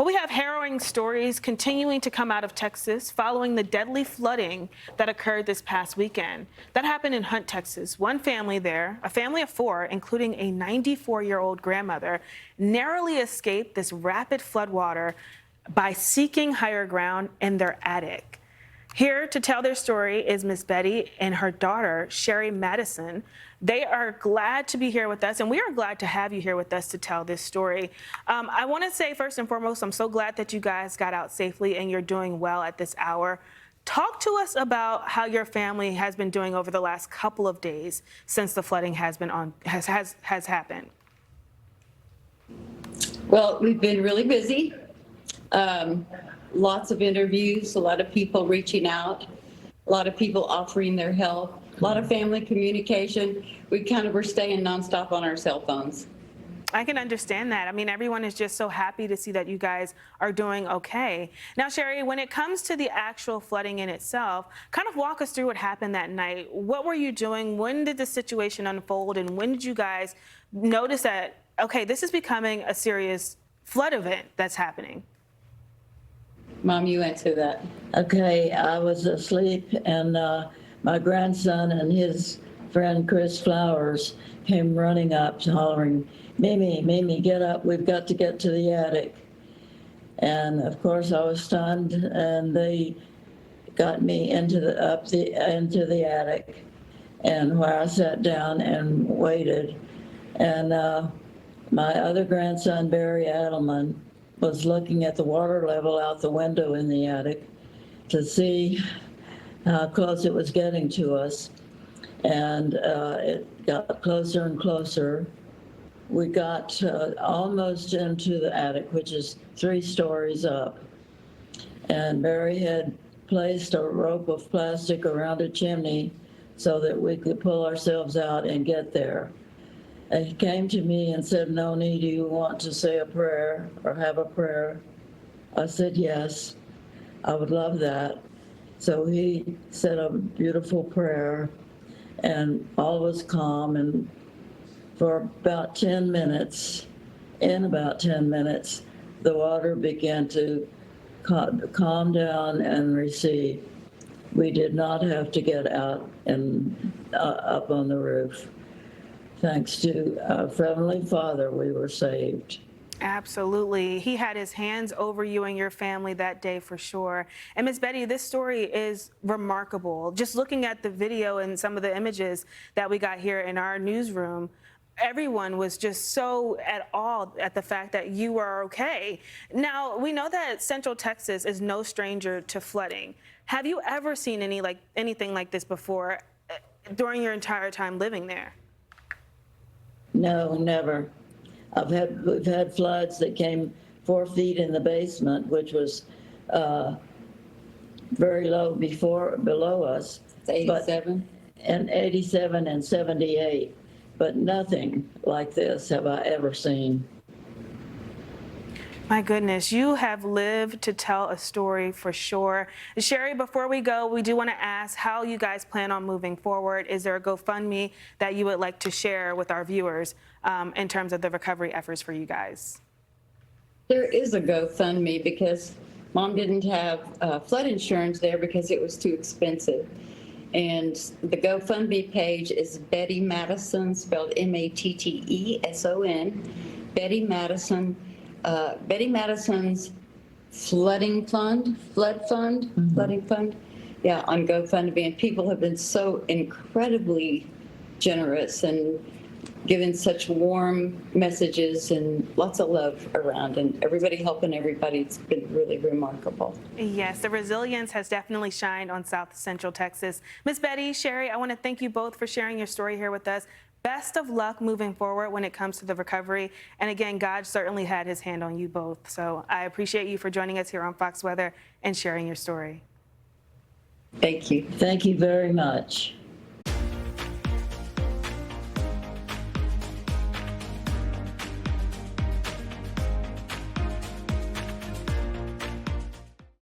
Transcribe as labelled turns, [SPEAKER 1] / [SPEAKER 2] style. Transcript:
[SPEAKER 1] Well, we have harrowing stories continuing to come out of Texas following the deadly flooding that occurred this past weekend. That happened in Hunt, Texas. One family there, a family of four, including a 94-year-old grandmother, narrowly escaped this rapid floodwater by seeking higher ground in their attic. Here to tell their story is Miss Betty and her daughter, Sherry Matteson. They are glad to be here with us, and we are glad to have you here with us to tell this story. I want to say first and foremost, I'm so glad that you guys got out safely and you're doing well at this hour. Talk to us about how your family has been doing over the last couple of days since the flooding has happened.
[SPEAKER 2] Well, we've been really busy. Lots of interviews, a lot of people reaching out, a lot of people offering their help, a lot of family communication. We kind of were staying nonstop on our cell phones.
[SPEAKER 1] I can understand that. I mean, everyone is just so happy to see that you guys are doing okay. Now, Sherry, when it comes to the actual flooding in itself, kind of walk us through what happened that night. What were you doing? When did the situation unfold? And when did you guys notice that, okay, this is becoming a serious flood event that's happening?
[SPEAKER 2] Mom, you answer that.
[SPEAKER 3] Okay, I was asleep, and my grandson and his friend Chris Flowers came running up, hollering, "Mimi, Mimi, get up! We've got to get to the attic." And of course, I was stunned, and they got me into the attic, and where I sat down and waited. And my other grandson, Barry Adelman, was looking at the water level out the window in the attic to see how close it was getting to us. And it got closer and closer. We got almost into the attic, which is 3 stories up. And Barry had placed a rope of plastic around a chimney so that we could pull ourselves out and get there. And he came to me and said, "Noni, do you want to say a prayer or have a prayer?" I said, "Yes, I would love that." So he said a beautiful prayer, and all was calm. And for about 10 minutes, the water began to calm down and recede. We did not have to get out and up on the roof. Thanks to our Heavenly Father, we were saved.
[SPEAKER 1] Absolutely. He had his hands over you and your family that day for sure. And Miss Betty, this story is remarkable. Just looking at the video and some of the images that we got here in our newsroom, everyone was just so at awe at the fact that you were okay. Now, we know that Central Texas is no stranger to flooding. Have you ever seen anything like this before during your entire time living there?
[SPEAKER 3] No, never. We've had floods that came 4 feet in the basement, which was very low below us.
[SPEAKER 2] 87?
[SPEAKER 3] And 87 and 78, but nothing like this have I ever seen.
[SPEAKER 1] My goodness, you have lived to tell a story for sure. Sherry, before we go, we do want to ask how you guys plan on moving forward. Is there a GoFundMe that you would like to share with our viewers in terms of the recovery efforts for you guys?
[SPEAKER 2] There is a GoFundMe because Mom didn't have flood insurance there because it was too expensive. And the GoFundMe page is Betty Matteson, spelled Matteson, Betty Matteson. Betty Matteson's flood fund, yeah, on GoFundMe, and people have been so incredibly generous and given such warm messages and lots of love around, and everybody helping everybody. It's been really remarkable.
[SPEAKER 1] Yes, the resilience has definitely shined on South Central Texas. Miss Betty, Sherry, I want to thank you both for sharing your story here with us. Best of luck moving forward when it comes to the recovery. And again, God certainly had his hand on you both. So I appreciate you for joining us here on Fox Weather and sharing your story.
[SPEAKER 2] Thank you.
[SPEAKER 3] Thank you very much.